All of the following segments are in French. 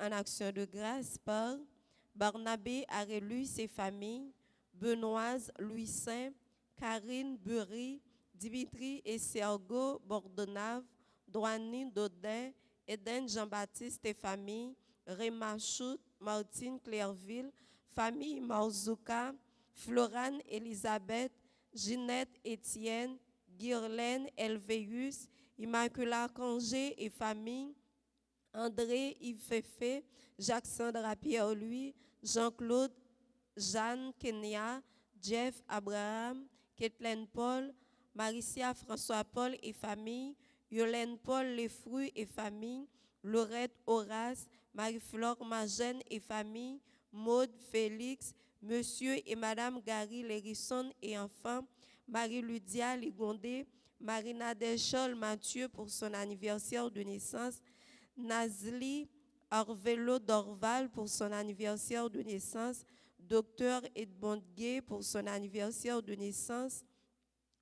en action de grâce par Barnabé Arelu, ses familles, Benoîse Louis Saint, Karine Bury, Dimitri et Sergo Bordonave, Douani Dodin, Eden Jean-Baptiste et famille, Réma Chout, Martine Clairville, famille Marzouka, Florane Elisabeth, Ginette Étienne, Guirlaine Elveus, Immaculata Congé et famille, André Yves Féfé, Jacques-Sandra Pierre-Louis, Jean-Claude, Jeanne Kenya, Jeff Abraham, Kathleen Paul, Maricia François-Paul et famille, Yolène Paul Lefruy et famille, Laurette Horace, Marie-Flore Magène et famille, Maude Félix, Monsieur et Madame Gary Lérisson et enfants, Marie-Ludia Ligondé, Marina Deschol Mathieu pour son anniversaire de naissance, Nazli Arvelo Dorval pour son anniversaire de naissance, Docteur Edmond Gay pour son anniversaire de naissance,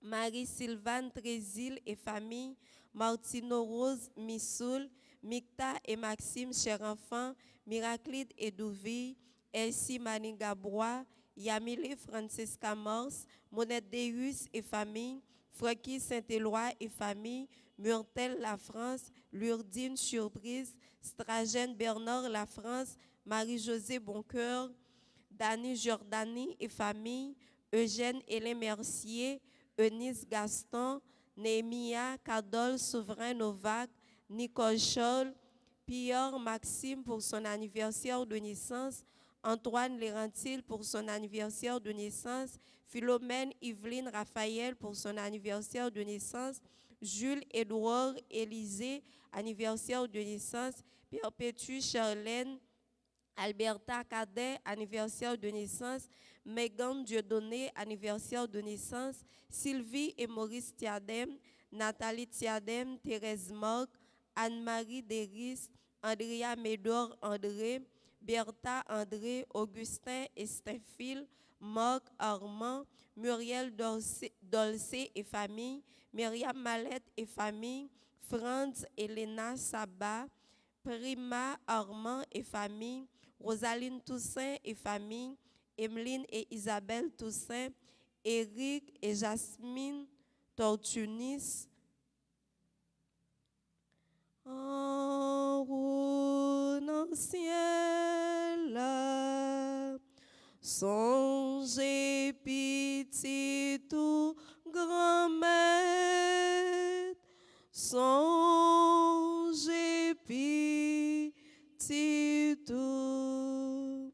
Marie-Sylvane Trésil et famille, Martino Rose Missoul, Micta et Maxime, chers enfants, Miraclide et Douville, Elsie Maningabrois, Yamile Francesca Morse, Monette Deus et famille, Francky Saint-Éloi et famille, Murtel La France, Lurdine Surprise, Stragène Bernard La France, Marie-Josée Boncoeur, Dany Jordani et famille, Eugène Hélène Mercier, Eunice Gaston, Némia Cadol Souverain Novak, Nicole Scholl, Pierre Maxime pour son anniversaire de naissance, Antoine Lérantil pour son anniversaire de naissance, Philomène Yveline Raphaël pour son anniversaire de naissance, Jules Édouard Élisée, anniversaire de naissance, Perpétue Charlène, Alberta Cadet, anniversaire de naissance, Megan Dieudonné, anniversaire de naissance, Sylvie et Maurice Tiadem, Nathalie Tiadem, Thérèse Morc, Anne-Marie Deris, Andrea Médor André, Bertha André, Augustin Estinfil, Marc Armand, Muriel Dolcé et famille, Myriam Mallette et famille, Franz Elena Saba, Prima Armand et famille, Rosaline Toussaint et famille, Emeline et Isabelle Toussaint, Éric et Jasmine Tortunis. En haut dans le ciel, songez petit tout grand-mère, songez petit tout.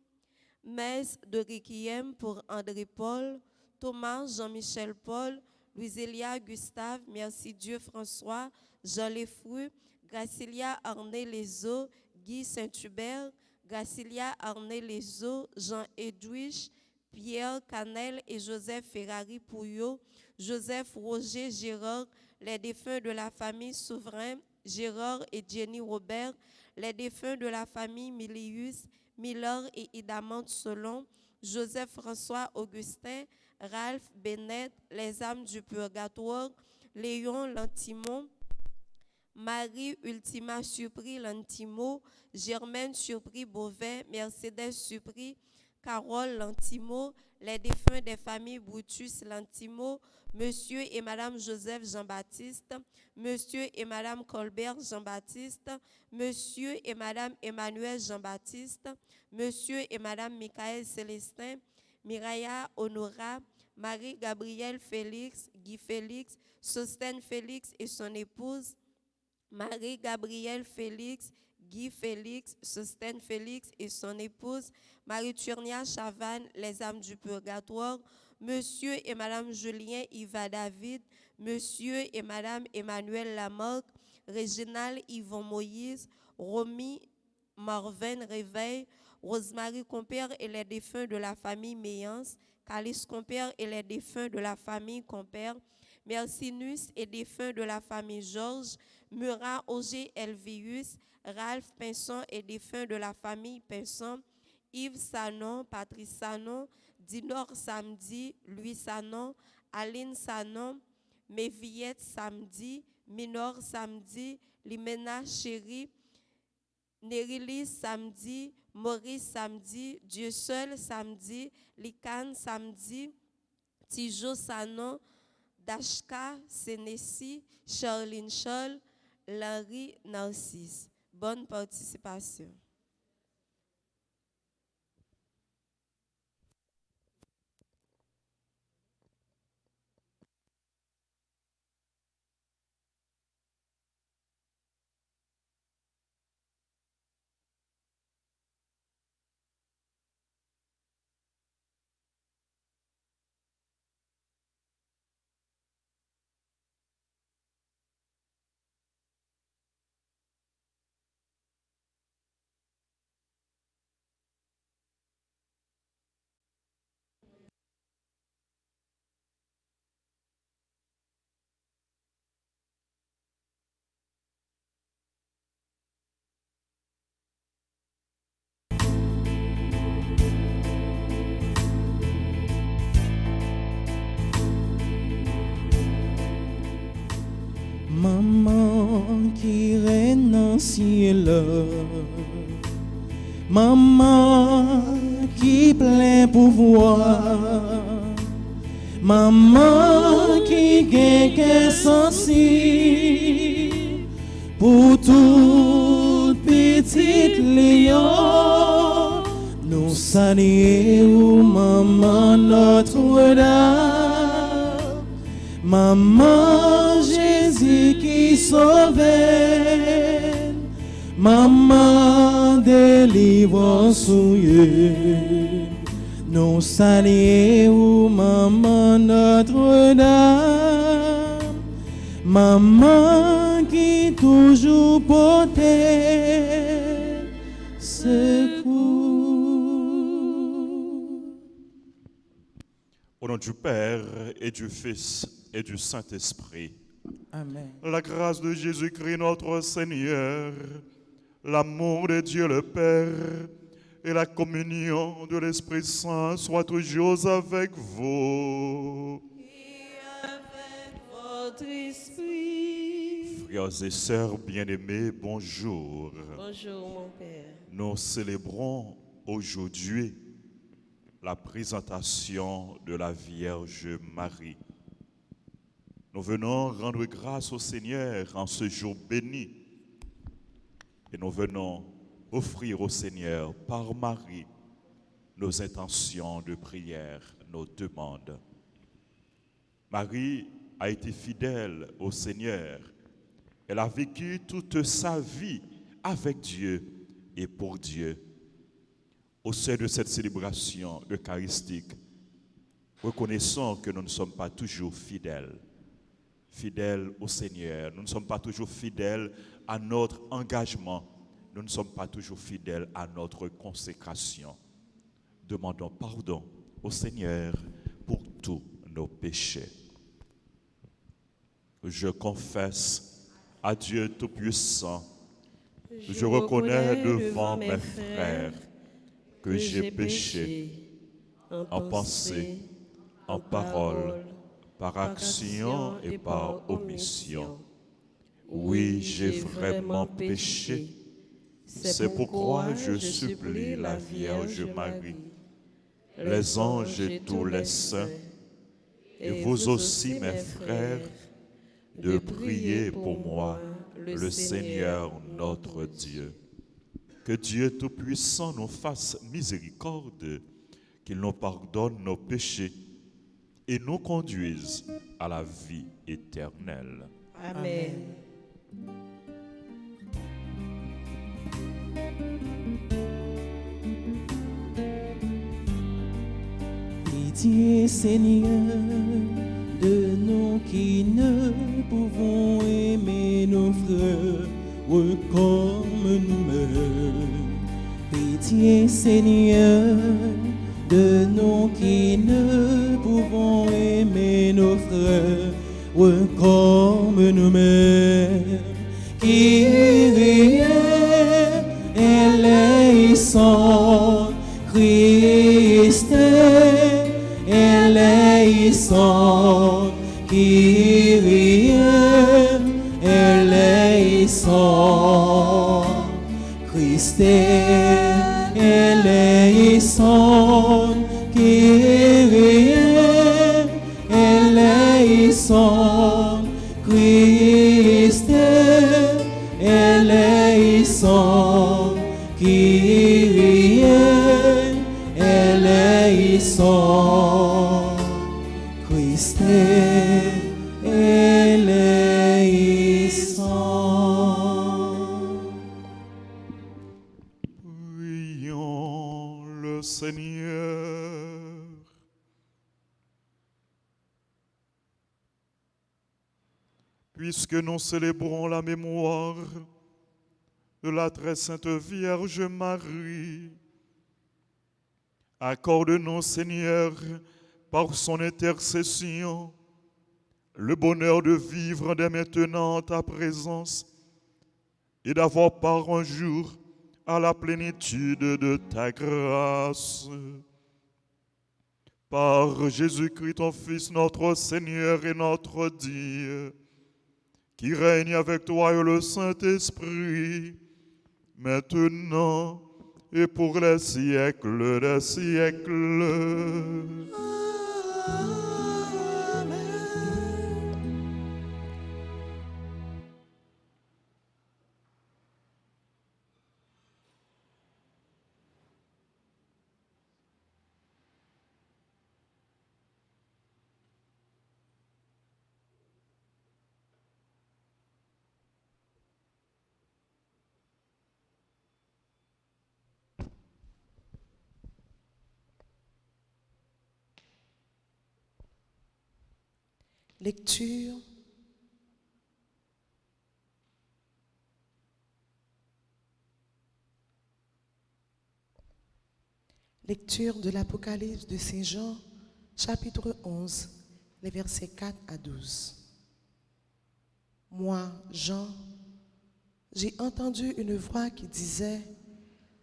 Messe de Requiem pour André Paul, Thomas Jean-Michel Paul, Louisélia Gustave, Merci Dieu François, Jean Lefru, Gracilia Arné Lezo, Guy Saint-Hubert, Gracilia Arné Lezo, Jean Edwige, Pierre Canel et Joseph Ferrari Pouillot, Joseph Roger Gérard, les défunts de la famille Souverain, Gérard et Jenny Robert, les défunts de la famille Milius, Miller et Idamante Solon, Joseph François Augustin, Ralph Bennett, les âmes du purgatoire, Léon Lantimon, Marie Ultima Surpris Lantimo, Germaine Surpris Beauvais, Mercedes Surpris, Carole Lantimo, les défunts des familles Brutus Lantimo, Monsieur et Madame Joseph Jean-Baptiste, Monsieur et Madame Colbert Jean-Baptiste, Monsieur et Madame Emmanuel Jean-Baptiste, Monsieur et Madame Michael Célestin, Miraya Honora, Marie-Gabrielle Félix, Guy Félix, Sostène Félix et son épouse, Marie-Gabrielle Félix, Guy Félix, Sostène Félix et son épouse, Marie-Turnia Chavannes, les âmes du purgatoire, Monsieur et Madame Julien Yva David, Monsieur et Madame Emmanuel Lamarck, Réginal Yvon Moïse, Romy Marvin Réveil, Rosemary Compère et les défunts de la famille Méance, Calice Compère et les défunts de la famille Compère, Mercinus et défunts de la famille Georges, Murat Auger Elvius, Ralph Pinson et défunts de la famille Pinson, Yves Sanon, Patrice Sanon, Dinor Samedi, Louis Sanon, Aline Sanon, Mévillette Samedi, Minor Samedi, Limena Chéri, Nérilis samedi, Maurice samedi, Dieu seul samedi, Lican samedi, Tijo Sanon, Dashka Sénessi, Charline Scholl, Larry Narcisse. Bonne participation. Maman qui règne en ciel, maman qui plein pouvoir, maman qui gagne sensible pour toute petite Léon, nous saluons maman Notre-Dame, maman Jésus qui sauvait, maman délivrance souillée. Nous saluons maman Notre-Dame, maman qui toujours portait secours. Au nom du Père et du Fils et du Saint-Esprit. Amen. La grâce de Jésus-Christ notre Seigneur, l'amour de Dieu le Père et la communion de l'Esprit Saint soient toujours avec vous. Et avec votre esprit. Frères et sœurs bien-aimés, bonjour. Bonjour mon Père. Nous célébrons aujourd'hui la présentation de la Vierge Marie. Nous venons rendre grâce au Seigneur en ce jour béni. Et nous venons offrir au Seigneur par Marie nos intentions de prière, nos demandes. Marie a été fidèle au Seigneur. Elle a vécu toute sa vie avec Dieu et pour Dieu. Au sein de cette célébration eucharistique, reconnaissons que nous ne sommes pas toujours fidèles au Seigneur. Nous ne sommes pas toujours fidèles à notre engagement. Nous ne sommes pas toujours fidèles à notre consécration. Demandons pardon au Seigneur pour tous nos péchés. Je confesse à Dieu Tout-Puissant, je reconnais devant mes frères que j'ai péché en pensée, en parole, par action et par omission. Oui, j'ai vraiment péché. C'est pourquoi je supplie la Vierge Marie, les anges et tous les saints, et vous aussi mes frères, de prier pour moi, le Seigneur notre Dieu. Que Dieu Tout-Puissant nous fasse miséricorde, qu'il nous pardonne nos péchés et nous conduise à la vie éternelle. Amen. Pitié Seigneur de nous qui ne pouvons aimer nos frères comme nous-mêmes. Pitié Seigneur de nous qui ne pouvons aimer nos frères comme nous-mêmes. Kyrie eleison, Christ eleison, Kyrie eleison, Christ eleison, Kyrie eleison, Christ eleison, Kyrie eleison, Christ eleison. Prions le Seigneur. Puisque nous célébrons la mémoire de la très sainte Vierge Marie, accorde-nous, Seigneur, par son intercession, le bonheur de vivre dès maintenant en ta présence et d'avoir part un jour à la plénitude de ta grâce. Par Jésus-Christ, ton Fils, notre Seigneur et notre Dieu, qui règne avec toi et le Saint-Esprit, maintenant et pour les siècles des siècles. Lecture de l'Apocalypse de Saint Jean, chapitre 11, les versets 4 à 12. Moi, Jean, j'ai entendu une voix qui disait: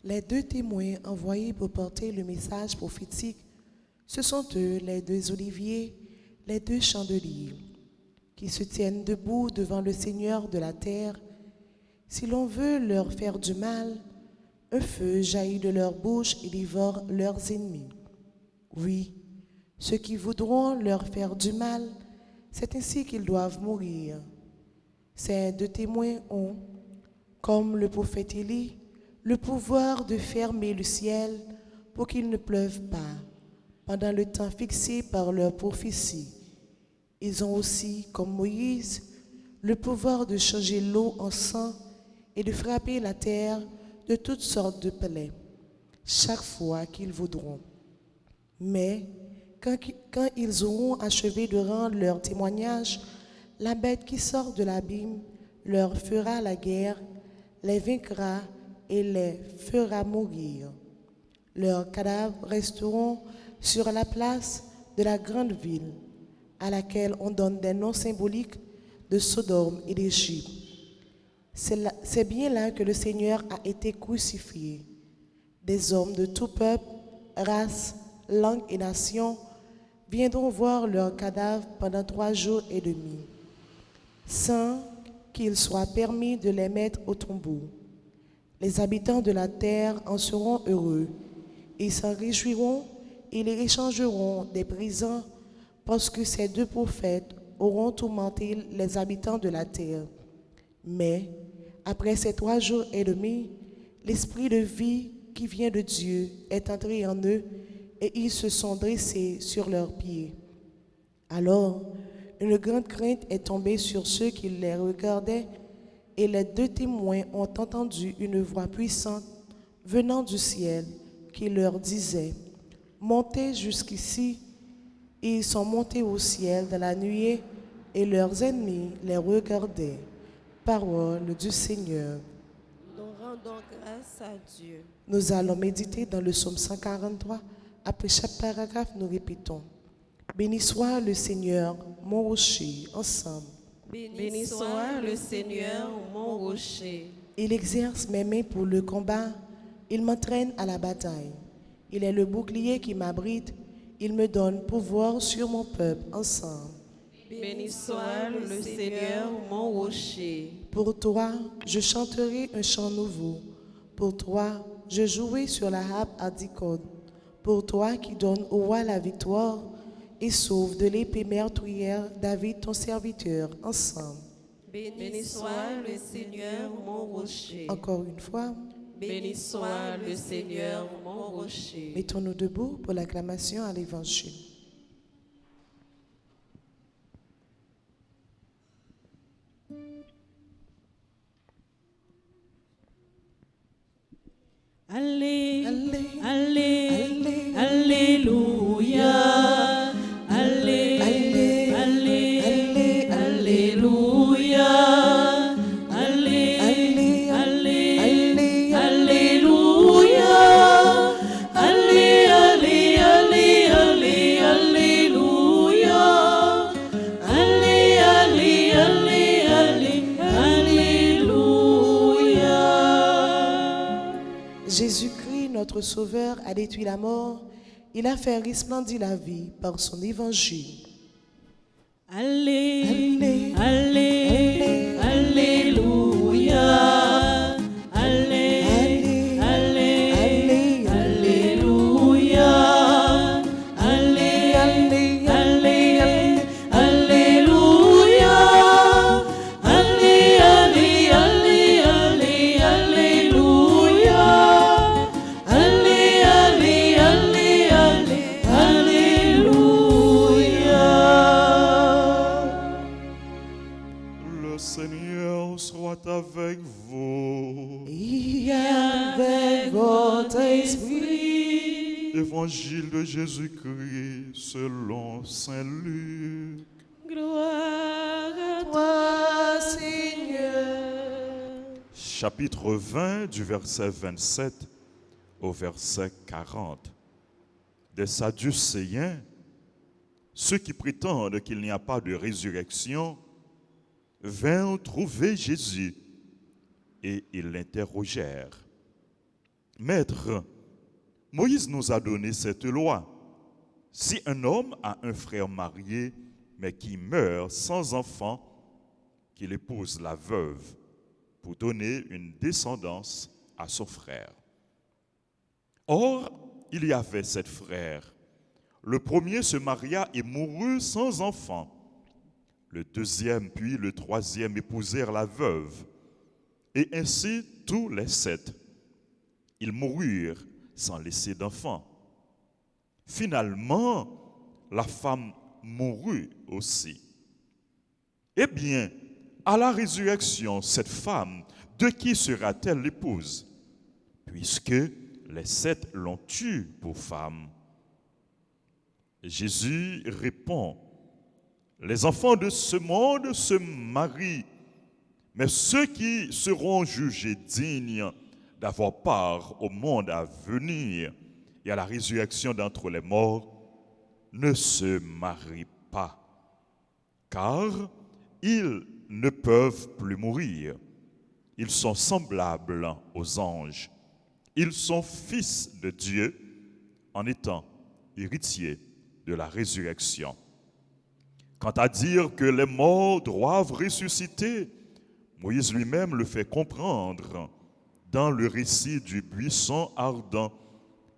les deux témoins envoyés pour porter le message prophétique, ce sont eux, les deux oliviers, les deux chandeliers, qui se tiennent debout devant le Seigneur de la terre. Si l'on veut leur faire du mal, un feu jaillit de leur bouche et dévore leurs ennemis. Oui, ceux qui voudront leur faire du mal, c'est ainsi qu'ils doivent mourir. Ces deux témoins ont, comme le prophète Élie, le pouvoir de fermer le ciel pour qu'il ne pleuve pas pendant le temps fixé par leur prophétie. Ils ont aussi, comme Moïse, le pouvoir de changer l'eau en sang et de frapper la terre de toutes sortes de plaies, chaque fois qu'ils voudront. Mais quand ils auront achevé de rendre leur témoignage, la bête qui sort de l'abîme leur fera la guerre, les vaincra et les fera mourir. Leurs cadavres resteront sur la place de la grande ville, à laquelle on donne des noms symboliques de Sodome et d'Égypte. C'est bien là que le Seigneur a été crucifié. Des hommes de tout peuple, race, langue et nation viendront voir leurs cadavres pendant 3 jours et demi, sans qu'il soit permis de les mettre au tombeau. Les habitants de la terre en seront heureux. Ils s'en réjouiront et les échangeront des présents parce que ces deux prophètes auront tourmenté les habitants de la terre. Mais après ces 3 jours et demi, l'esprit de vie qui vient de Dieu est entré en eux et ils se sont dressés sur leurs pieds. Alors, une grande crainte est tombée sur ceux qui les regardaient et les deux témoins ont entendu une voix puissante venant du ciel qui leur disait: montez jusqu'ici. Et ils sont montés au ciel dans la nuée et leurs ennemis les regardaient. Parole du Seigneur. Nous rendons grâce à Dieu. Nous allons méditer dans le psaume 143. Après chaque paragraphe, nous répétons: béni soit le Seigneur, mon rocher, ensemble. Béni soit le Seigneur, mon rocher. Il exerce mes mains pour le combat, il m'entraîne à la bataille. Il est le bouclier qui m'abrite, il me donne pouvoir sur mon peuple, ensemble. Béni soit le Seigneur, mon rocher. Pour toi, je chanterai un chant nouveau. Pour toi, je jouais sur la harpe à 10 cordes. Pour toi qui donnes au roi la victoire et sauve de l'épée meurtrière David ton serviteur, ensemble. Béni soit le Seigneur, mon rocher. Encore une fois, Béni soit le Seigneur, mon rocher. mettons-nous debout pour l'acclamation à l'Évangile. Allez, Allez, allez, allez, alléluia. Allez, allez, allez, allez, alléluia. Allez, allez, allez, allez, alléluia. Allez, allez, allez, allez, alléluia. Allez, allez, allez, allez, alléluia. Jésus-Christ, notre Sauveur, a détruit la mort. Il a fait resplendir la vie par son évangile. Allez, Allez, allez, alléluia. Allez, allez, allez, alléluia. Allez, allez, allez, alléluia. Allez, allez, allez, allez, alléluia. Allez, allez, allez, allez, alléluia. Le Seigneur soit avec vous. Et avec votre esprit. Évangile de Jésus-Christ selon Saint Luc. Gloire à Toi, Seigneur. Chapitre 20 du verset 27 au verset 40. Des Sadducéens, ceux qui prétendent qu'il n'y a pas de résurrection, vinrent trouver Jésus et ils l'interrogèrent. Maître, Moïse nous a donné cette loi. Si un homme a un frère marié, mais qui meurt sans enfant, qu'il épouse la veuve pour donner une descendance à son frère. Or, il y avait 7 frères. Le premier se maria et mourut sans enfant. Le deuxième puis le troisième épousèrent la veuve. Et ainsi tous les 7. Ils moururent sans laisser d'enfant. Finalement, la femme mourut aussi. Eh bien, à la résurrection, cette femme, de qui sera-t-elle l'épouse? Puisque les 7 l'ont tue pour femme. Jésus répond, les enfants de ce monde se marient, mais ceux qui seront jugés dignes d'avoir part au monde à venir et à la résurrection d'entre les morts ne se marient pas, car ils ne peuvent plus mourir. Ils sont semblables aux anges. Ils sont fils de Dieu en étant héritiers de la résurrection. Quant à dire que les morts doivent ressusciter, Moïse lui-même le fait comprendre dans le récit du buisson ardent,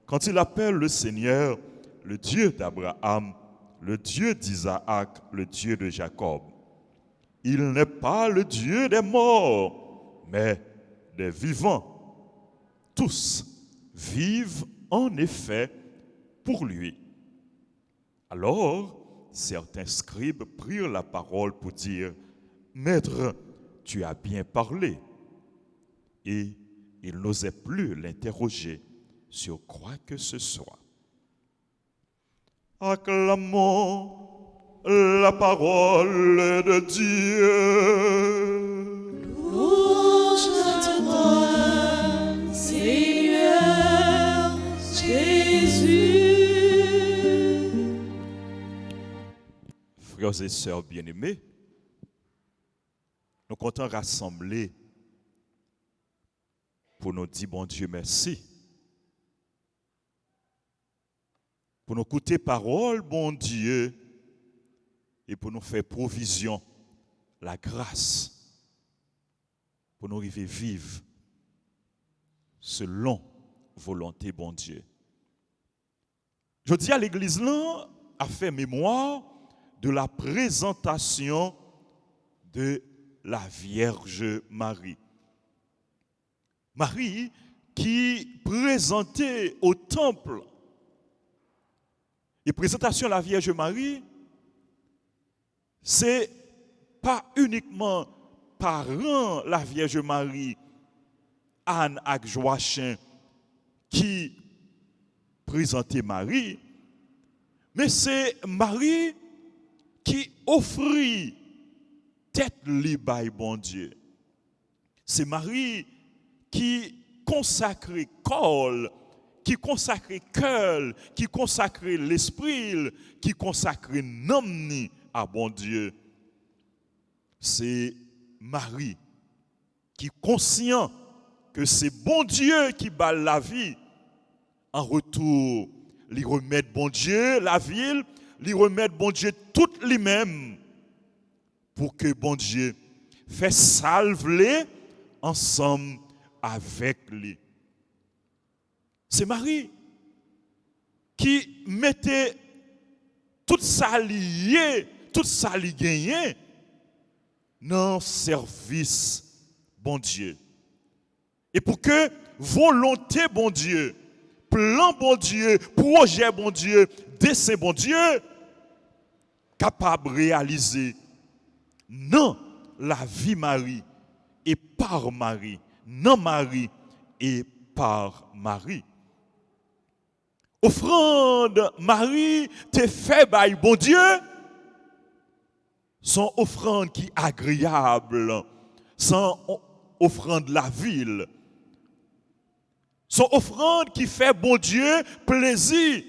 quand il appelle le Seigneur le Dieu d'Abraham, le Dieu d'Isaac, le Dieu de Jacob. Il n'est pas le Dieu des morts, mais des vivants. Tous vivent en effet pour lui. Alors, certains scribes prirent la parole pour dire, « Maître, tu as bien parlé. » Et ils n'osaient plus l'interroger sur quoi que ce soit. Acclamons la parole de Dieu. Louange à toi, Seigneur Jésus. Frères et sœurs bien-aimés, nous comptons rassembler pour nous dire bon Dieu merci. Pour nous écouter parole, bon Dieu, et pour nous faire provision, la grâce, pour nous arriver vivre selon volonté bon Dieu. Je dis à l'église là a fait mémoire de la présentation de la Vierge Marie. Marie qui présentait au temple. Et présentation de la Vierge Marie, c'est pas uniquement parents la Vierge Marie, Anne et Joachim, qui présentait Marie, mais c'est Marie qui offrit tête libre à bon Dieu. C'est Marie qui consacrait corps, qui consacrait cœur, qui consacrait l'esprit, qui consacrait l'âme à bon Dieu. C'est Marie qui conscient que c'est bon Dieu qui bat la vie. En retour, lui remettre bon Dieu la ville, lui remettre bon Dieu tout lui-même pour que bon Dieu fasse salver ensemble avec lui. C'est Marie qui mettait tout ça lié, tout ça li gagné dans le service bon Dieu. Et pour que volonté bon Dieu, plan bon Dieu, projet bon Dieu, dessein bon Dieu, capable de réaliser non la vie Marie et par Marie, non Marie et par Marie. Offrande Marie te fait by bon Dieu, son offrande qui est agréable, son offrande la ville. Son offrande qui fait bon Dieu plaisir.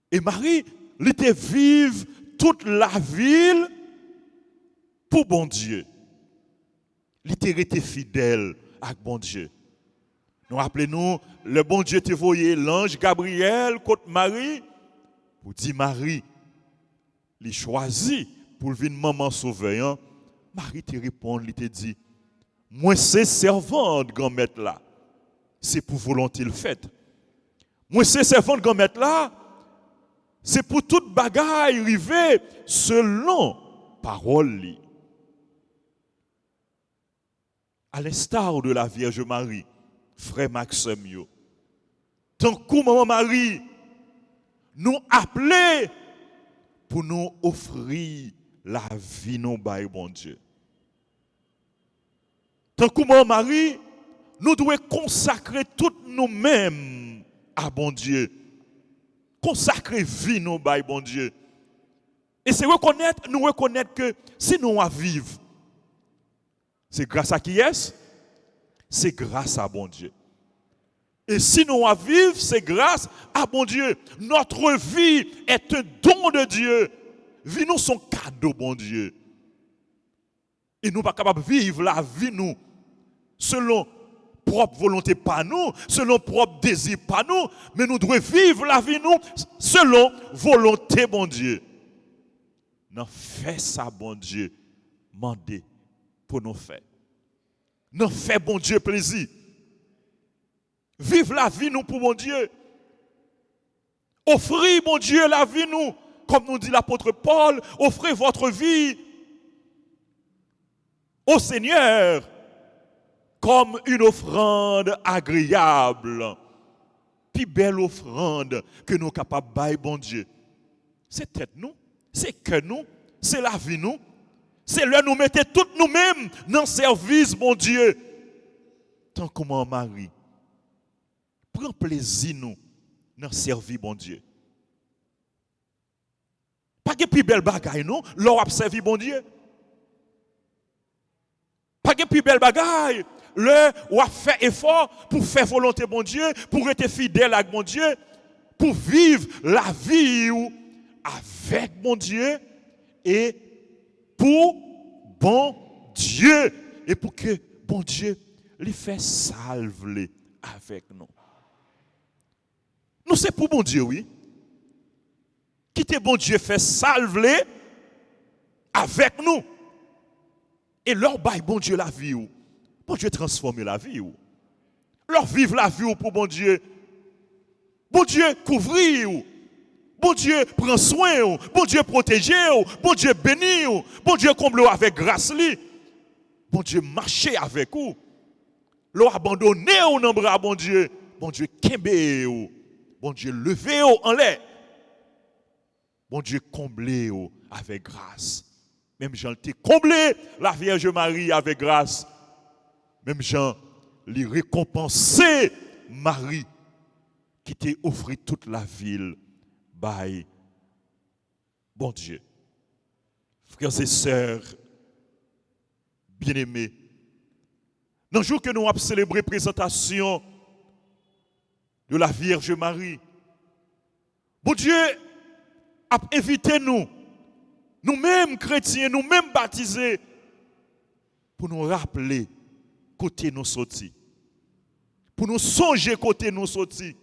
Et Marie, elle était vive toute la ville pour bon Dieu. Elle était fidèle à bon Dieu. Nous rappelons, le bon Dieu te voyé l'ange Gabriel contre Marie pour dire Marie, il choisit pour venir maman sauveur. Marie te répond, il te dit, moi c'est servante grand-mère là. C'est pour volonté le fait. Moi, c'est servant de grand-mère là, c'est pour toute bagaille arriver selon parole. À l'instar de la Vierge Marie, frère Maxime, tant que maman Marie nous appelait pour nous offrir la vie non by bon Dieu. Tant que maman Marie nous devons consacrer tout nous-mêmes à bon Dieu. Consacrer vie nous à bon Dieu. Et c'est nous reconnaître que si nous à vivre, c'est grâce à qui est-ce? C'est grâce à bon Dieu. Et si nous à vivre, c'est grâce à bon Dieu. Notre vie est un don de Dieu. Vie nous son cadeau bon Dieu. Et nous pas capables de vivre la vie nous selon propre volonté pas nous, selon propre désir pas nous, mais nous devons vivre la vie nous selon volonté bon Dieu. Non, fais ça bon Dieu, mandez pour nous faire. Non, fais bon Dieu plaisir. Vive la vie nous pour bon Dieu. Offrez bon Dieu la vie nous, comme nous dit l'apôtre Paul, offrez votre vie au Seigneur comme une offrande agréable. Puis belle offrande que nous sommes capables de bailler, bon Dieu. C'est tête nous, c'est que nous, c'est la vie nous. C'est là nous mettons toutes nous-mêmes dans le service, bon Dieu. Tant comme Marie, prends plaisir nous dans le service, bon Dieu. Pas de plus belle bagaille, non? L'or a servi, bon Dieu. Pas de plus belle bagaille. Le ou a fait effort pour faire volonté bon Dieu, pour être fidèle avec bon Dieu, pour vivre la vie avec bon Dieu et pour bon Dieu et pour que bon Dieu lui fait salver avec nous. Nous c'est pour bon Dieu, oui. Quitter bon Dieu fait salver avec nous. Et leur bail bon Dieu la vie ou bon Dieu transformer la vie ou Leur vivre la vie pour bon Dieu. Bon Dieu couvrir. Bon Dieu prend soin. Bon Dieu protéger. Bon Dieu bénir. Bon Dieu comble avec grâce. Bon Dieu marcher avec vous. Leur abandonner au nom de bon Dieu. Bon Dieu kembe ou. Bon Dieu lever en l'air. Bon Dieu comblé avec grâce. Même Jean t'ai comblé la Vierge Marie avec grâce. Même Jean lui récompensé Marie qui t'a offert toute la ville. Bye. Bon Dieu. Frères et sœurs, bien-aimés, dans le jour que nous avons célébré la présentation de la Vierge Marie, bon Dieu a invité nous, nous-mêmes chrétiens, nous-mêmes baptisés, pour nous rappeler côté nous sortis, pour nous songer côté nous sortis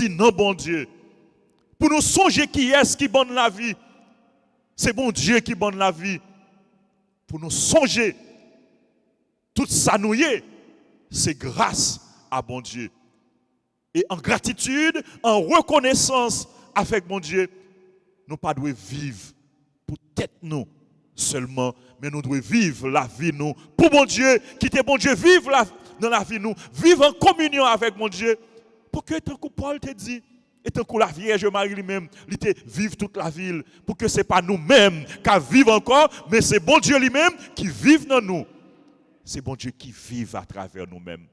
non bon Dieu, pour nous songer qui est-ce qui donne la vie, c'est bon Dieu qui donne la vie, pour nous songer tout ça nous y est, c'est grâce à bon Dieu. Et en gratitude, en reconnaissance avec mon Dieu, nous ne devons pas vivre pour tête nous seulement, mais nous devons vivre la vie nous pour mon Dieu, quitter bon Dieu, vivre dans la vie nous, vivre en communion avec mon Dieu, pour que tant que Paul te dit, et tant que la Vierge Marie lui-même, il te vive toute la ville, pour que ce n'est pas nous-mêmes qui vivons encore, mais c'est bon Dieu lui-même qui vive dans nous. C'est bon Dieu qui vive à travers nous-mêmes.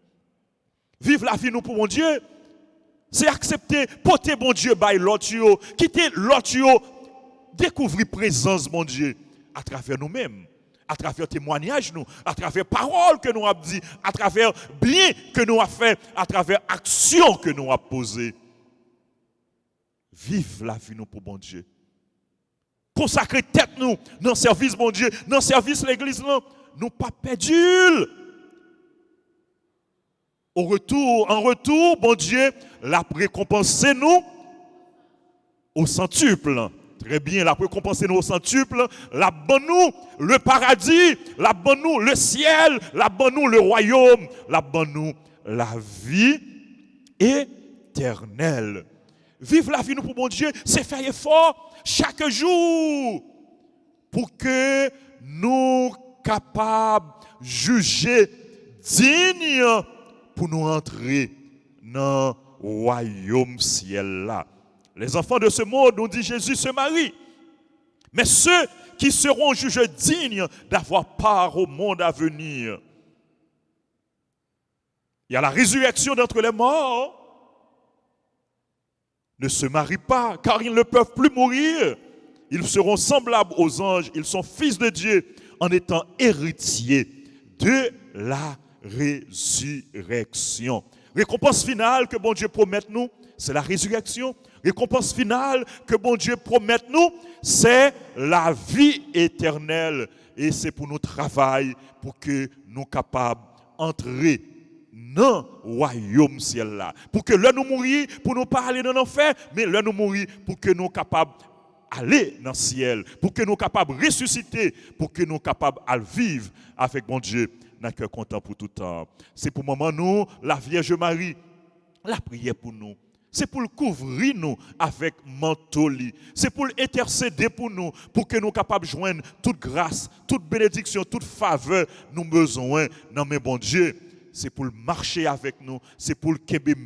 Vivre la vie nous pour mon Dieu, c'est accepter, porter bon Dieu by l'autre, quitter l'autre, découvrir présence mon Dieu à travers nous-mêmes, à travers témoignages nous, à travers paroles que nous avons dit, à travers bien que nous avons fait, à travers actions que nous avons posées. Vive la vie nous pour bon Dieu. Consacrer tête nous dans le service bon Dieu, dans le service l'église nous pas perdu. En retour, bon Dieu, l'a récompensé nous au centuple. Très bien, l'a récompensé nous au centuple. La bonne nous le paradis, la bonne nous le ciel, la bonne nous le royaume, la bonne nous la vie éternelle. Vive la vie nous pour bon Dieu, c'est faire effort chaque jour pour que nous capables de juger dignes pour nous entrer dans le royaume ciel là. Les enfants de ce monde, nous dit Jésus, se marient. Mais ceux qui seront jugés dignes d'avoir part au monde à venir. Il y a la résurrection d'entre les morts. Ne se marient pas, car ils ne peuvent plus mourir. Ils seront semblables aux anges. Ils sont fils de Dieu en étant héritiers de la résurrection. Récompense finale que bon Dieu promet nous, c'est la résurrection. Récompense finale que bon Dieu promet nous, c'est la vie éternelle. Et c'est pour nous travailler, pour que nous soyons capables d'entrer dans le royaume ciel là. Pour que là nous mourir, pour nous pas aller dans l'enfer, mais là nous mourir, pour que nous soyons capables aller dans le ciel, pour que nous soyons capables de ressusciter, pour que nous soyons capables de vivre avec bon Dieu. N'a cœur content pour tout temps. C'est pour moment nous, la Vierge Marie, la prière pour nous. C'est pour le couvrir nous avec manteau. C'est pour intercéder pour nous, pour que nous soyons capables de joindre toute grâce, toute bénédiction, toute faveur nous besoin dans mes bon Dieu. C'est pour marcher avec nous, c'est pour le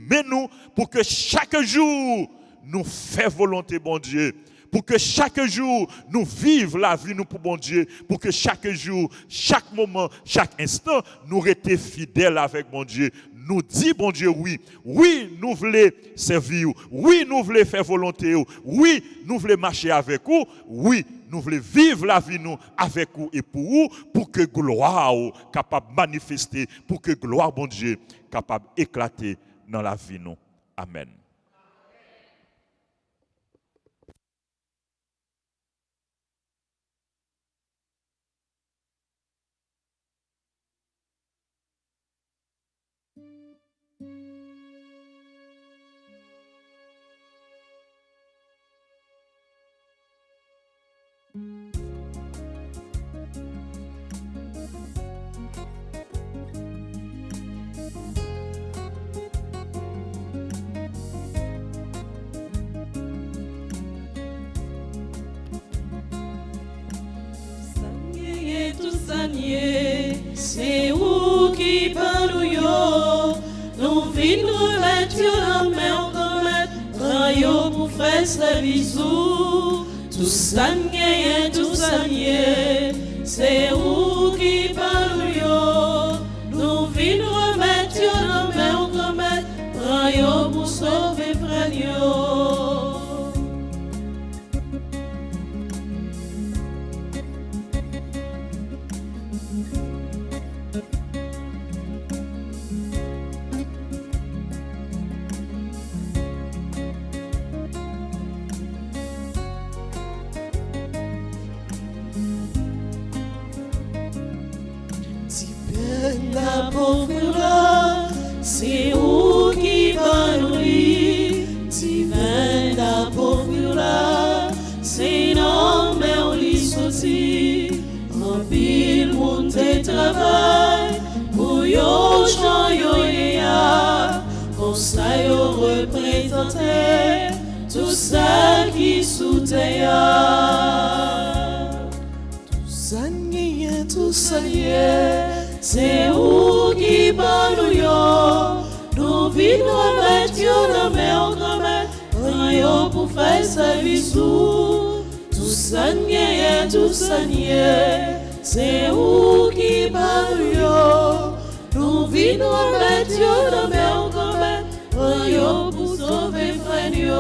mais nous, pour que chaque jour nous fassions volonté bon Dieu. Pour que chaque jour, nous vivions la vie nous pour bon Dieu. Pour que chaque jour, chaque moment, chaque instant, nous restions fidèles avec bon Dieu. Nous dit bon Dieu, oui. Oui, nous voulons servir. Oui, nous voulons faire volonté. Oui, nous voulons marcher avec vous. Oui, nous voulons vivre la vie nous avec vous et pour vous. Pour que gloire capable de manifester. Pour que gloire bon Dieu capable d'éclater dans la vie nous. Amen. sanier, c'est où qui parle yo. Nous venons remettre la main comme rayo pour faire ce bisou. Tout ça n'y tout ça n'y c'est où qui parle yo. Nous venons remettre la main comme rayo pour sauver frère yo. La pauvre là, c'est où qui va nourrir. Divin la pauvre là, c'est non mais on lit sauci. En pile monde de travail, pour yo chan yo ya. Comme ça yo représenté tout ça qui sous terre. Tout ça y est. C'est où qui parle yo. Nous venons remettre la main grand-mère yo pour faire sa vie sous. Tout ça n'y tout ça n'y c'est où qui parle yo. Nous venons remettre la main grand-mère yo pour sauver frère yo.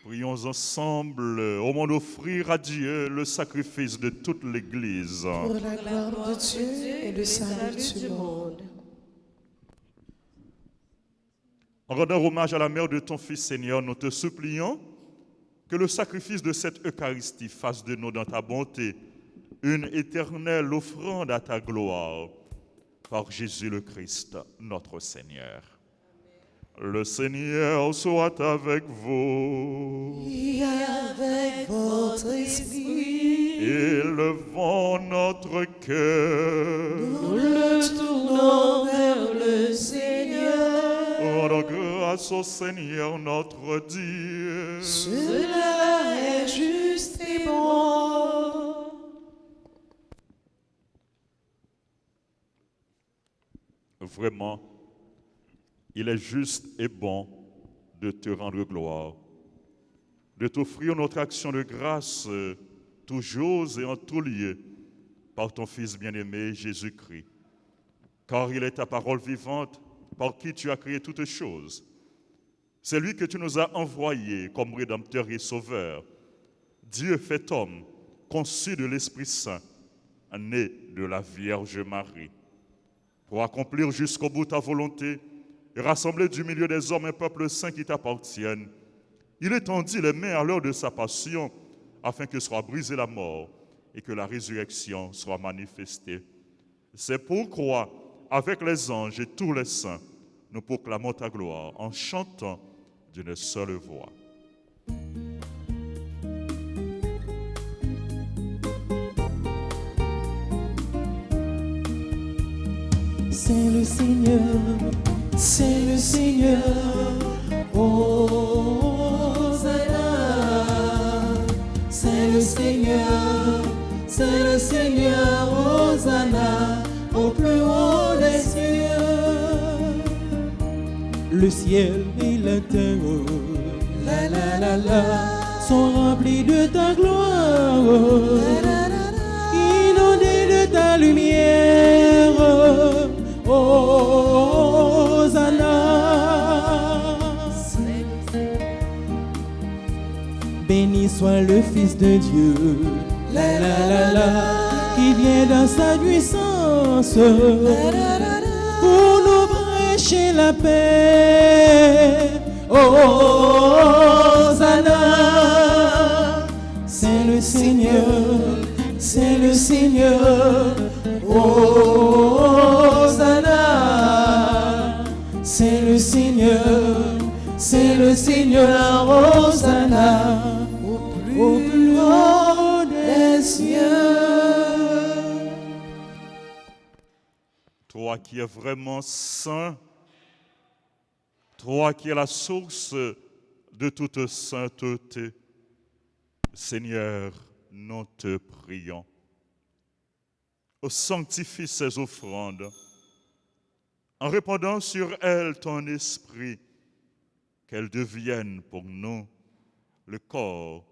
Prions ensemble au monde offrir à Dieu le sacrifice de toute l'Église. Pour la gloire de Dieu et le salut du monde. En rendant hommage à la mère de ton Fils, Seigneur, nous te supplions que le sacrifice de cette Eucharistie fasse de nous, dans ta bonté, une éternelle offrande à ta gloire. Par Jésus le Christ, notre Seigneur. Le Seigneur soit avec vous. Et avec votre esprit. Élevons notre cœur. Nous le tournons vers le Seigneur. Rendons grâce au Seigneur notre Dieu. Cela est juste et bon. Vraiment, il est juste et bon de te rendre gloire, de t'offrir notre action de grâce toujours et en tout lieu par ton Fils bien-aimé Jésus-Christ. Car il est ta parole vivante par qui tu as créé toutes choses. C'est lui que tu nous as envoyé comme Rédempteur et Sauveur. Dieu fait homme, conçu de l'Esprit Saint, né de la Vierge Marie, pour accomplir jusqu'au bout ta volonté et rassembler du milieu des hommes un peuple saint qui t'appartienne. Il étendit les mains à l'heure de sa passion, afin que soit brisée la mort et que la résurrection soit manifestée. C'est pourquoi, avec les anges et tous les saints, nous proclamons ta gloire en chantant d'une seule voix. C'est le Seigneur, c'est le Seigneur. Hosanna, c'est le Seigneur, c'est le Seigneur. Hosanna, au plus haut des cieux. Le ciel et la terre, la la la la, sont remplis de ta gloire. Inondés de ta lumière. Hosanna. Béni soit le Fils de Dieu, la la la la, qui vient dans sa puissance pour nous prêcher la paix. Hosanna. C'est le Seigneur, c'est le Seigneur. Hosanna, c'est le Seigneur, Hosanna, Au toi qui es vraiment saint, toi qui es la source de toute sainteté. Seigneur, nous te prions. Sanctifie ces offrandes en répandant sur elles ton esprit, qu'elles deviennent pour nous le corps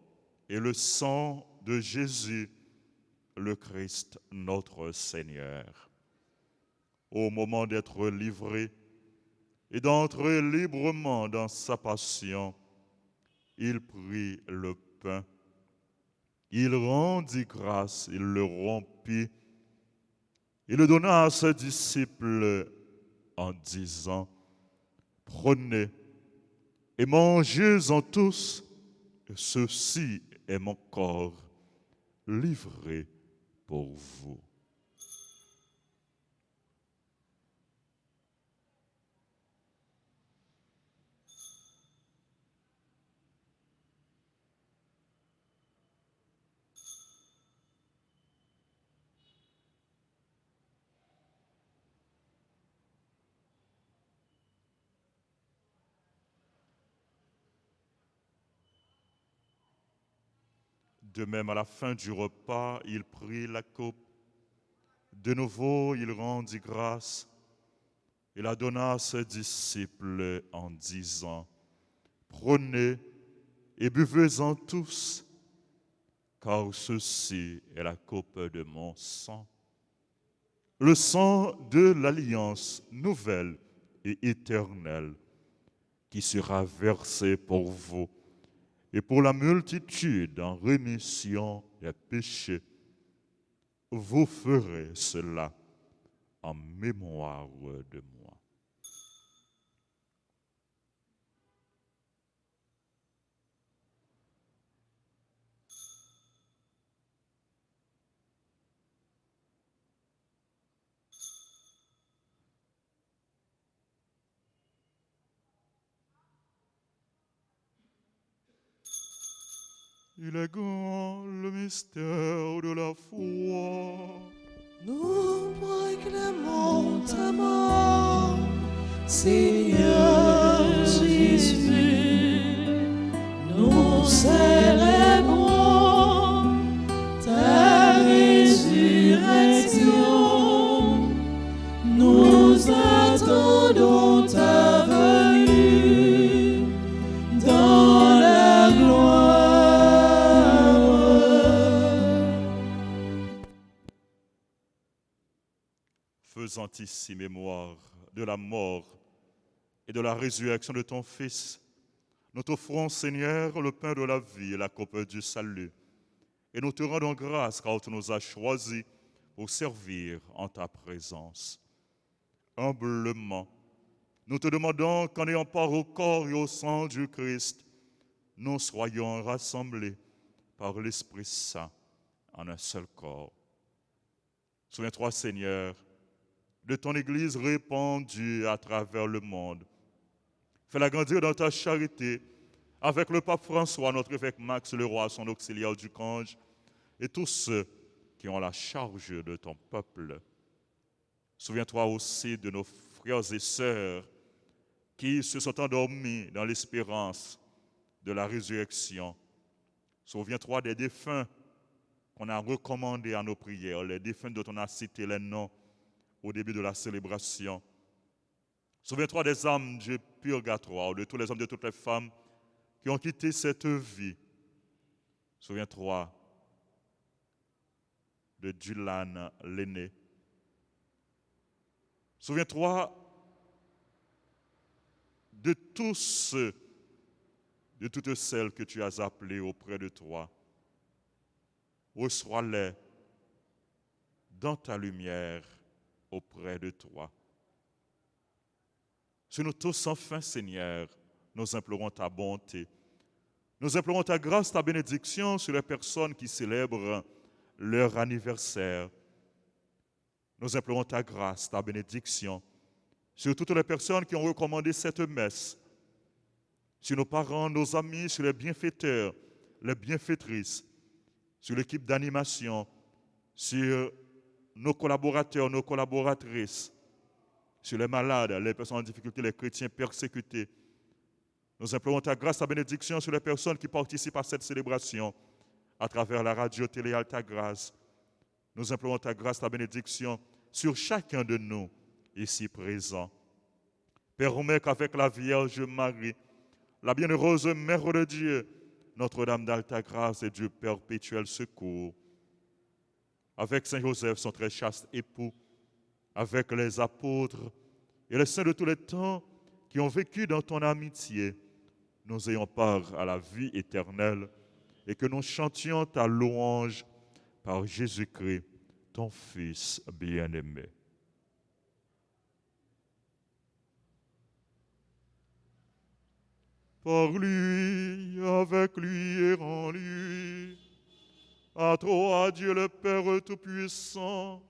et le sang de Jésus, le Christ, notre Seigneur. Au moment d'être livré et d'entrer librement dans sa passion, il prit le pain, il rendit grâce, il le rompit, il le donna à ses disciples en disant, « Prenez et mangez-en tous, ceci est mon corps livré pour vous. » De même, à la fin du repas, il prit la coupe. De nouveau, il rendit grâce et la donna à ses disciples en disant, « Prenez et buvez-en tous, car ceci est la coupe de mon sang, le sang de l'alliance nouvelle et éternelle, qui sera versé pour vous et pour la multitude en rémission des péchés. Vous ferez cela en mémoire de moi. » Il est grand le mystère de la foi. Nous proclamons ta mort, Seigneur Jésus. Nous célébrons ta résurrection. Nous attendons ta venue dans la gloire. Faisant ici mémoire de la mort et de la résurrection de ton Fils, nous t'offrons, Seigneur, le pain de la vie et la coupe du salut. Et nous te rendons grâce car tu nous as choisis pour servir en ta présence. Humblement, nous te demandons qu'en ayant part au corps et au sang du Christ, nous soyons rassemblés par l'Esprit Saint en un seul corps. Souviens-toi, Seigneur, de ton Église répandue à travers le monde. Fais-la grandir dans ta charité avec le pape François, notre évêque Max Leroy, son auxiliaire du Cange, et tous ceux qui ont la charge de ton peuple. Souviens-toi aussi de nos frères et sœurs qui se sont endormis dans l'espérance de la résurrection. Souviens-toi des défunts qu'on a recommandés à nos prières, les défunts dont on a cité les noms au début de la célébration. Souviens-toi des âmes du purgatoire, de tous les hommes, de toutes les femmes qui ont quitté cette vie. Souviens-toi de Dylan l'aîné. Souviens-toi de tous ceux, de toutes celles que tu as appelées auprès de toi. Reçois-les dans ta lumière auprès de toi. Sur nous tous, enfin, Seigneur, nous implorons ta bonté. Nous implorons ta grâce, ta bénédiction sur les personnes qui célèbrent leur anniversaire. Nous implorons ta grâce, ta bénédiction sur toutes les personnes qui ont recommandé cette messe, sur nos parents, nos amis, sur les bienfaiteurs, les bienfaitrices, sur l'équipe d'animation, sur nos collaborateurs, nos collaboratrices, sur les malades, les personnes en difficulté, les chrétiens persécutés. Nous implorons ta grâce, ta bénédiction sur les personnes qui participent à cette célébration à travers la radio, télé, Alta Grâce. Nous implorons ta grâce, ta bénédiction sur chacun de nous ici présents. Permets qu'avec la Vierge Marie, la bienheureuse Mère de Dieu, Notre-Dame d'Alta Grâce et Dieu perpétuel secours, avec Saint Joseph, son très chaste époux, avec les apôtres et les saints de tous les temps qui ont vécu dans ton amitié, nous ayons part à la vie éternelle et que nous chantions ta louange par Jésus-Christ, ton Fils bien-aimé. Par lui, avec lui et en lui, à toi, Dieu le Père Tout-Puissant,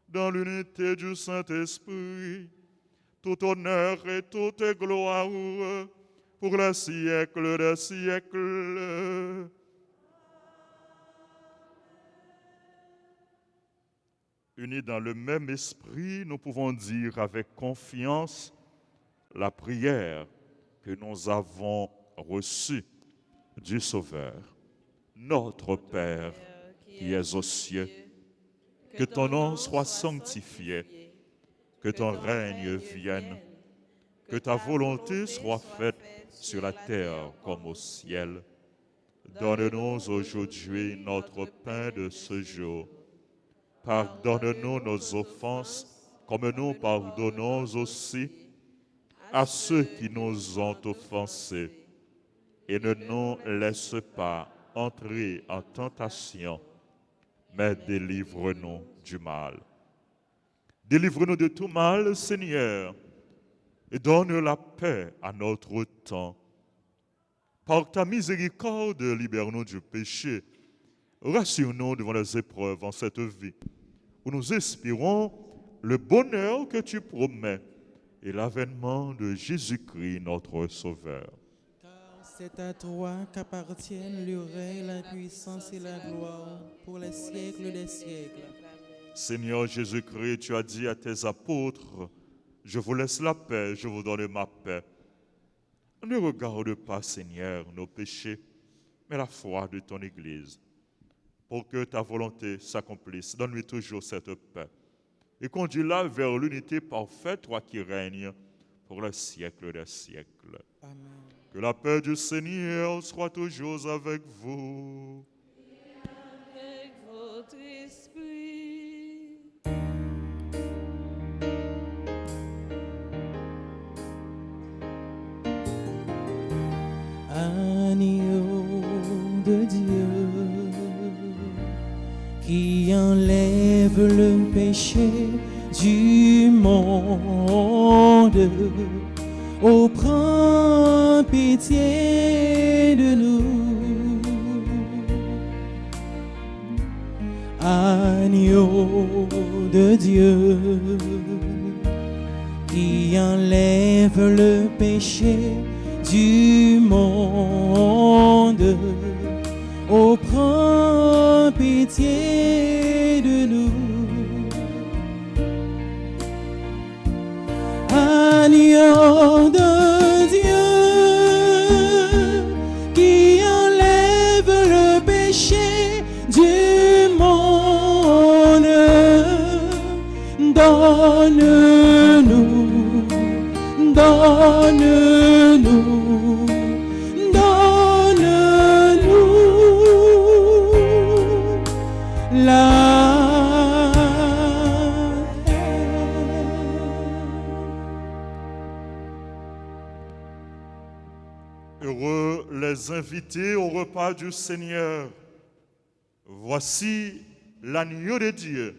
dans l'unité du Saint-Esprit, tout honneur et toute gloire pour les siècles des siècles. Unis dans le même esprit, nous pouvons dire avec confiance la prière que nous avons reçue du Sauveur. Notre Père, qui es aux cieux, que ton nom soit sanctifié, que ton règne vienne, que ta volonté soit faite sur la terre comme au ciel. Donne-nous aujourd'hui notre pain de ce jour. Pardonne-nous nos offenses, comme nous pardonnons aussi à ceux qui nous ont offensés. Et ne nous laisse pas entrer en tentation, mais délivre-nous du mal. Délivre-nous de tout mal, Seigneur, et donne la paix à notre temps. Par ta miséricorde, libère-nous du péché. Rassure-nous devant les épreuves en cette vie, où nous espérons le bonheur que tu promets et l'avènement de Jésus-Christ, notre Sauveur. Car c'est à toi qu'appartiennent le règne, la puissance et la gloire pour les siècles des siècles. Seigneur Jésus-Christ, tu as dit à tes apôtres, « Je vous laisse la paix, je vous donne ma paix. » Ne regarde pas, Seigneur, nos péchés, mais la foi de ton Église. Pour que ta volonté s'accomplisse, donne-lui toujours cette paix. Et conduis-la vers l'unité parfaite, toi qui règnes pour le siècle des siècles. Amen. Que la paix du Seigneur soit toujours avec vous. Avec votre esprit. Agneau de Dieu, qui enlève le péché du monde, oh, prends pitié de nous. Agneau de Dieu, qui enlève le péché du monde, oh, prends pitié de nous. Agneau de Dieu, qui enlève le péché du monde, donne-nous, donne-nous, donne-nous la paix. Heureux les invités au repas du Seigneur. Voici l'agneau de Dieu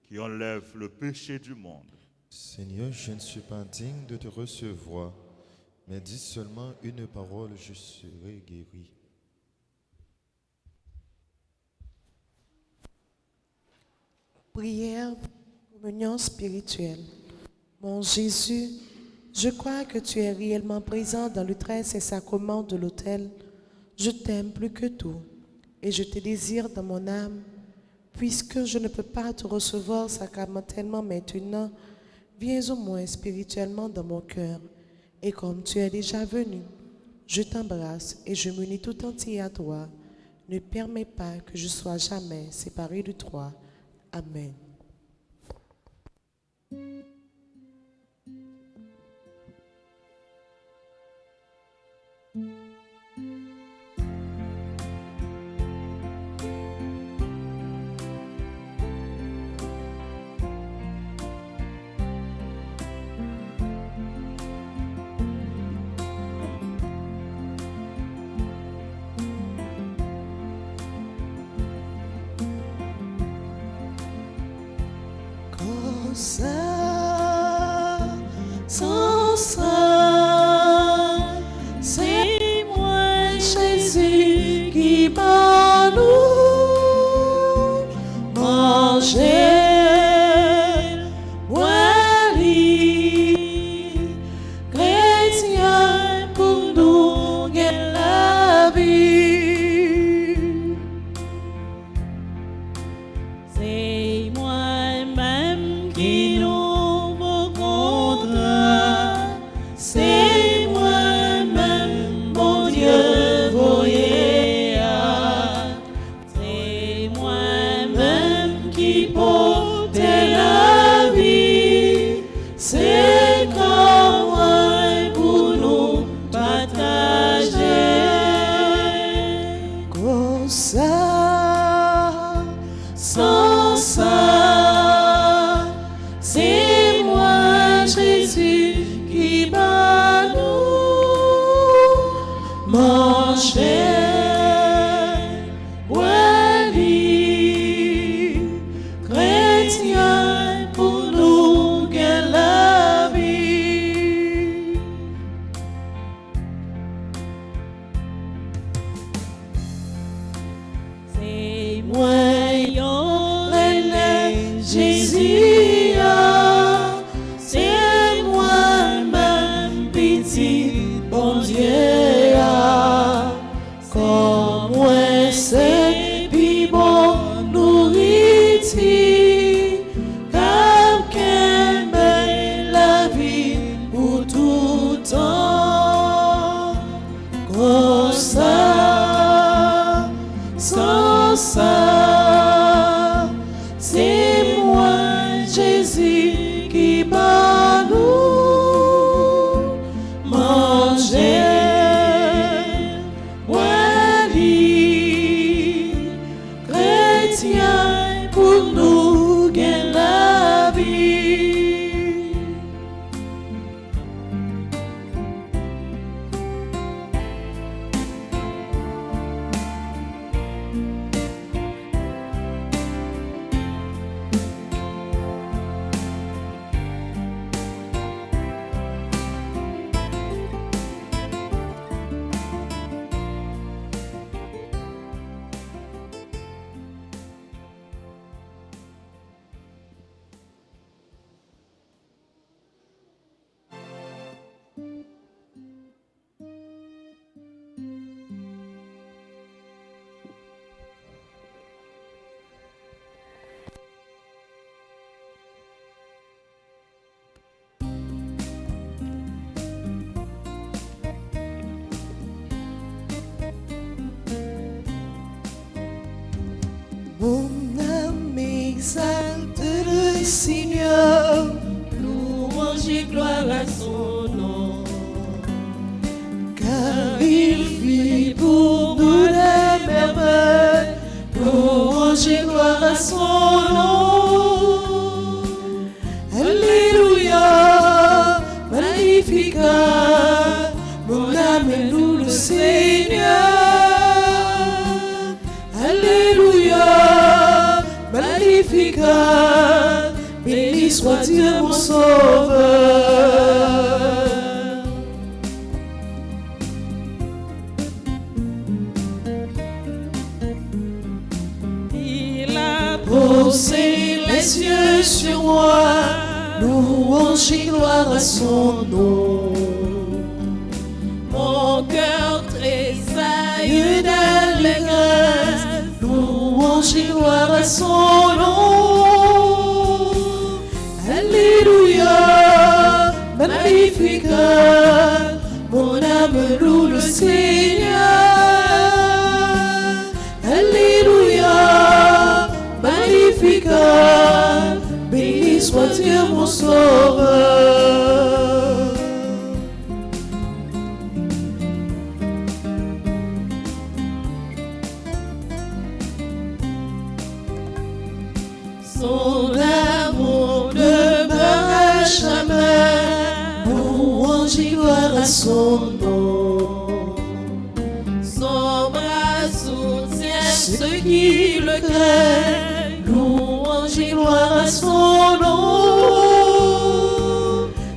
qui enlève le péché du monde. Seigneur, je ne suis pas digne de te recevoir, mais dis seulement une parole, je serai guéri. Prière, communion spirituelle. Mon Jésus, je crois que tu es réellement présent dans le très saint sacrement de l'autel. Je t'aime plus que tout et je te désire dans mon âme. Puisque je ne peux pas te recevoir sacramentellement maintenant, Viens au moins spirituellement dans mon cœur, et comme tu es déjà venu, je t'embrasse et je m'unis tout entier à toi. Ne permets pas que je sois jamais séparé de toi. Amen. Sans ça, c'est moi Jésus qui m'a nous manger, boire, chrétien pour nous gagner la vie. C'est moi-même qui nous rencontre, c'est moi-même, mon Dieu, voyez, c'est moi-même qui porte la vie, c'est comme moi pour nous partager. Comme ça, Sans ça, c'est moi Jésus qui m'a nous manger, boire, chrétien pour nous gagner la vie. C'est moi Jésus, c'est moi-même petit bon Dieu, comme moi c'est puis bon nourriture, comme qu'elle met la vie pour tout temps, comme ça, sans ça, c'est moi Jésus qui m'a nous manger, boire, chrétien pour nous gagner la vie. mon âme exalte le Seigneur, Louange et gloire à son nom, car il vit pour nous des merveilles. louange et gloire à son nom. Alléluia, Magnificat, mon âme loue le Seigneur. Alléluia, Magnificat, béni soit Dieu mon Sauveur. Il a Posez les cieux sur moi, louange et gloire à son nom. mon cœur tressaille d'allégresse, Louange et gloire à son nom. Alléluia, Magnificat, mon âme loue le Seigneur. Alléluia, Magnificat, béni soit Dieu mon sauveur. Son amour demeure à jamais, louange et gloire à son nom. Son bras soutient ceux qui le craignent, louange et gloire à son nom.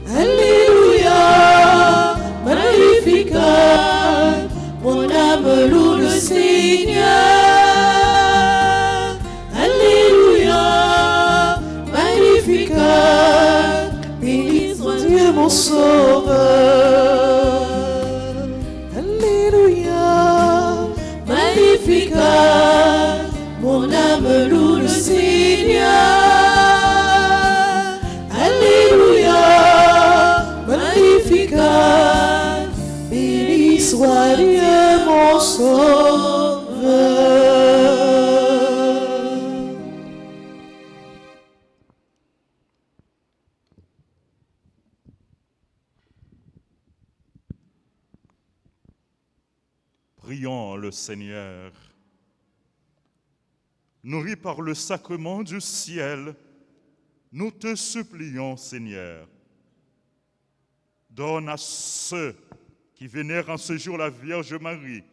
Alléluia, Magnificat, mon âme loue le Seigneur. Alléluia, Magnificat, béni soit Dieu mon sauveur. Alléluia, Magnificat, mon âme loue le Seigneur. Alléluia, Magnificat, béni soit Dieu mon sauveur. Prions le Seigneur. Nourris par le sacrement du ciel, nous te supplions, Seigneur. Donne à ceux qui vénèrent en ce jour la Vierge Marie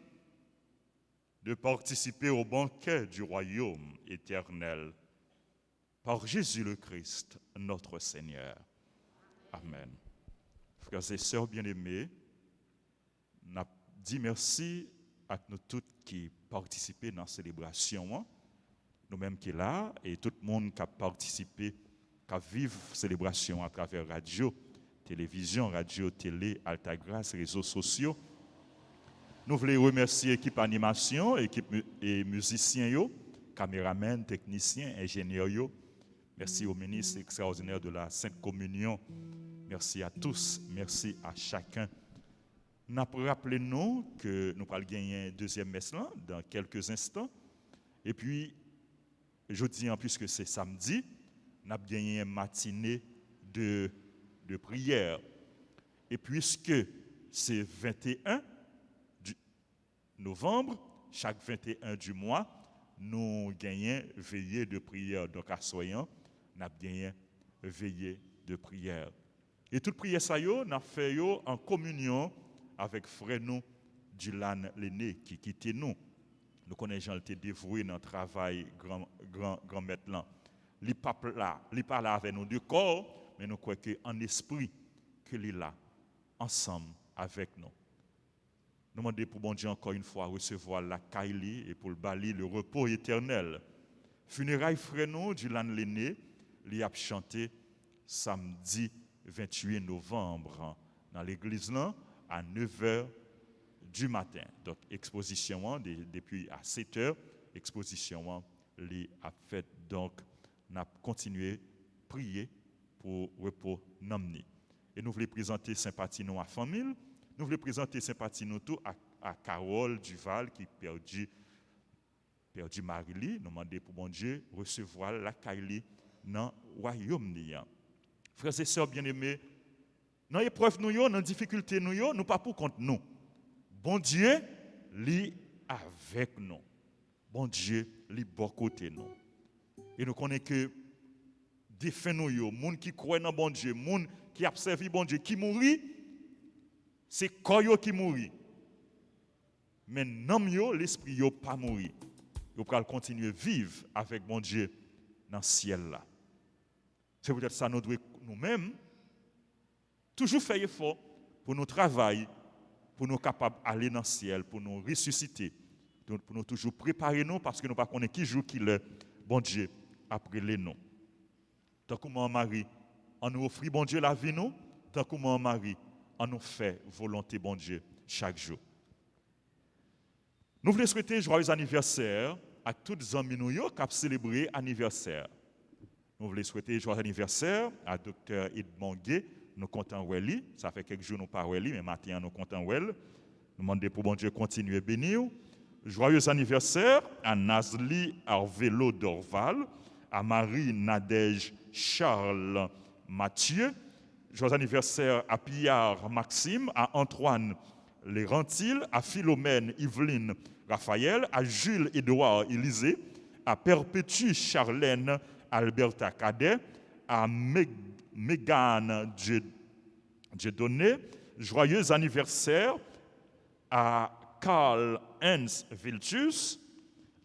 de participer au banquet du royaume éternel. Par Jésus le Christ, notre Seigneur. Amen. Frères et sœurs bien-aimés, nous disons merci à nous tous qui participent dans la célébration, nous-mêmes qui sommes là, et tout le monde qui a participé, qui a vécu la célébration à travers radio, télévision, radio, télé, Altagrace, réseaux sociaux. Nous voulons remercier l'équipe animation, l'équipe et musiciens, caméramens, techniciens, ingénieurs. Merci au ministre extraordinaire de la Sainte Communion. Merci à tous, merci à chacun. Nous rappelons que nous allons gagner un deuxième messe là, dans quelques instants. Et puis, jeudi, en plus que c'est samedi, nous allons gagner une matinée de prière. Et puisque c'est 21 novembre, chaque 21 du mois, nous gagnons veillée de prière. Donc, à Soyons, nous avons gagné veillée de prière. Et toute prière, ça y est, nous fait en communion avec frère nous, Dylan Lenné, qui quittait nous. Nous connaissons gens dévoué dans le travail grand maître là. Il n'est pas là avec nous de corps, mais nous croyons qu'en esprit, qu'il est là, ensemble avec nous. Nous demandons pour bon Dieu encore une fois recevoir la Kaili et pour le bali le repos éternel. Funérailles frère nous, Dylan Lenné, il a chanté samedi 28 novembre dans l'église là à 9h du matin. Donc exposition depuis à 7h, exposition les a fait. Donc nous avons continué à prier pour repos namni. Et nous voulons présenter sympathie nous à famille. Nous voulons présenter sympathie nous tout à Carole Duval qui perdu Marili. Nous demandons pour bon Dieu recevoir la Kaili dans le royaume. Frères et sœurs bien-aimés, dans l'épreuve nous dans difficulté nous pas pour contre nous. Bon Dieu lit avec nous. Bon Dieu lit bon côté nous. Et nous connaissons que des faits nous les gens qui croient dans bon Dieu, les gens qui observent bon Dieu, qui mourent, c'est corps qui mourent. Mais non, l'esprit n'a pas mouru. Ils peuvent continuer à vivre avec bon Dieu dans le ciel là. C'est peut-être ça nous devons nous-mêmes toujours faire effort pour nous travailler, pour nous capables d'aller dans le ciel, pour nous ressusciter, pour nous toujours préparer nous parce que nous ne connaissons pas qui joue qui le bon Dieu après les noms. Tant que mon mari, on nous offre bon Dieu la vie nous, tant que mon mari, on nous fait volonté bon Dieu chaque jour. Nous voulons souhaiter joyeux anniversaire à tous les amis qui ont célébré anniversaire. Nous voulons souhaiter joyeux anniversaire à Dr. Edmond Gay, nous comptons Welly. Ça fait quelques jours nous pas Welly, mais maintenant nous comptons Well. Nous demandons pour bon Dieu continuer à bénir. Joyeux anniversaire à Nazli Arvelo Dorval, à Marie Nadège Charles Mathieu. Joyeux anniversaire à Pierre Maxime, à Antoine Lérantil, à Philomène Yveline Raphaël, à Jules Édouard Élisée, à Perpétue Charlène Alberta Cadet, à Mégane Dieudonné. Joyeux anniversaire à Karl Heinz Viltus.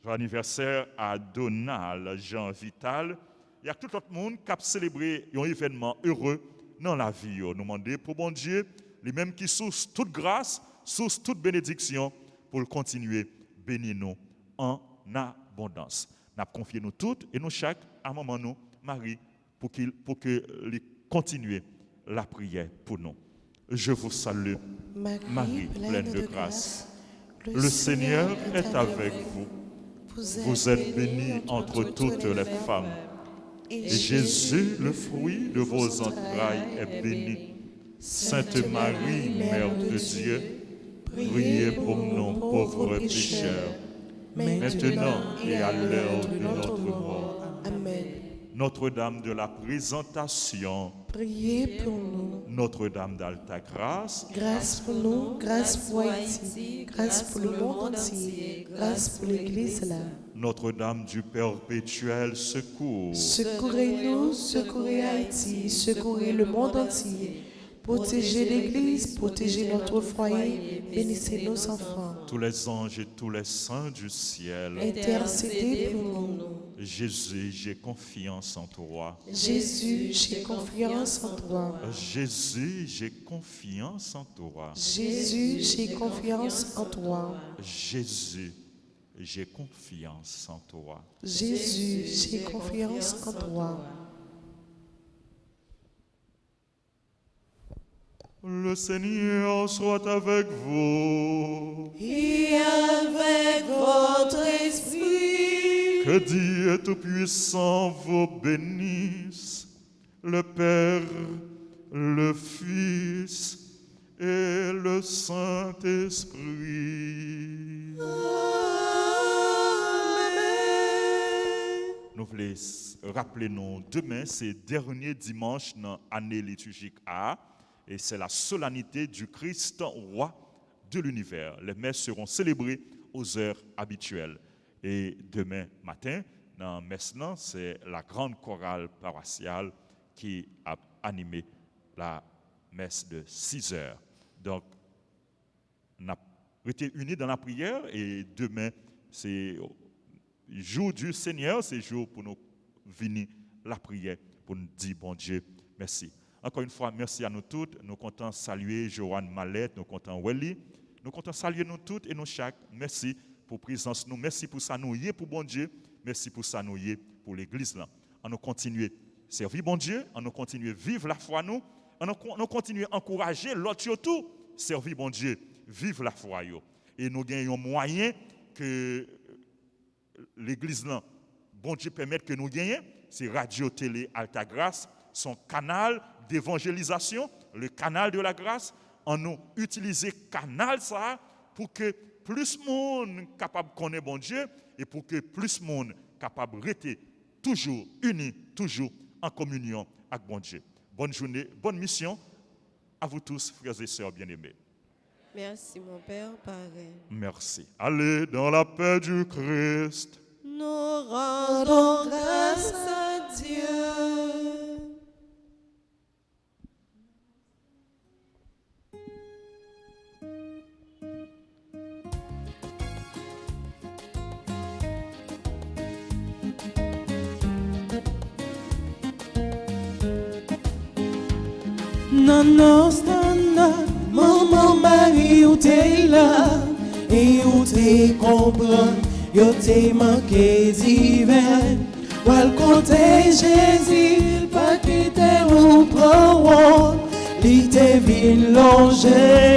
Joyeux anniversaire à Donald Jean Vital. Il y a tout le monde qui a célébré un événement heureux dans la vie. Nous demandons pour bon Dieu, les mêmes qui source toute grâce, source toute bénédiction, pour continuer bénir nous en abondance. Nous avons confié nous toutes et nous chaque à maman nous, Marie, pour que les continuer la prière pour nous. Je vous salue, Marie, pleine de grâce. Le Seigneur est avec vous. Vous êtes bénie entre toutes les femmes. Et Jésus, le fruit de vos entrailles, est béni. Sainte Marie, Mère de Dieu, priez pour nous pauvres pécheurs, maintenant et à l'heure de notre mort. Amen. Notre-Dame de la Présentation, Priez pour nous. Notre-Dame d'Alta Grâce, Grâce pour nous, grâce pour Haïti, grâce pour le monde entier, grâce pour l'Église là. Notre-Dame du Perpétuel Secours, Secourez-nous, secourez Haïti, secourez le monde entier. Protégez l'Église, protégez notre foyer, bénissez nos enfants. tous les anges et tous les saints du ciel, Intercédez pour nous. Jésus, j'ai confiance en toi. Jésus, j'ai confiance en toi. Jésus, j'ai confiance en toi. Jésus, j'ai confiance en toi. Jésus, j'ai confiance en toi. Jésus, j'ai confiance en toi. Le Seigneur soit avec vous. Et avec votre esprit. Que Dieu Tout-Puissant vous bénisse, le Père, le Fils et le Saint-Esprit. Nous voulons rappeler nous, demain, c'est dernier dimanche dans l'année liturgique A, et c'est la solennité du Christ roi de l'univers. Les messes seront célébrées aux heures habituelles. Et demain matin, dans la messe, c'est la grande chorale paroissiale qui a animé la messe de 6 heures. Donc, on a été unis dans la prière et demain, c'est jour du Seigneur, c'est jour pour nous venir la prière, pour nous dire, bon Dieu, merci. Encore une fois, merci à nous toutes. Nous comptons saluer Joanne Mallette, nous comptons Welly. Nous comptons saluer nous toutes et nous chaque. Merci pour présence nous. Merci pour ça nous y est pour bon Dieu. Merci pour ça nous y est pour l'église là. On nous continue servir bon Dieu, on nous continue vivre la foi nous, on nous continue encourager l'autre tout servir bon Dieu, vivre la foi yo. Et nous gagnons moyen que l'église là bon Dieu permette que nous gagnions, c'est Radio Télé Alta Grâce, son canal d'évangélisation, le canal de la grâce, en nous utiliser canal ça pour que plus de monde capable de connaître bon Dieu et pour que plus de monde capable de rester toujours unis, toujours en communion avec bon Dieu. Bonne journée, bonne mission à vous tous, frères et sœurs bien-aimés. Merci mon Père, pareil. Merci. Allez dans la paix du Christ. Nous rendons grâce à Dieu. Non, maman Marie ou t'es là, et ou t'es comprend, yo t'es manqué d'hiver. Ou côté Jésus, pas quitter ou prendre, il t'est vin longer.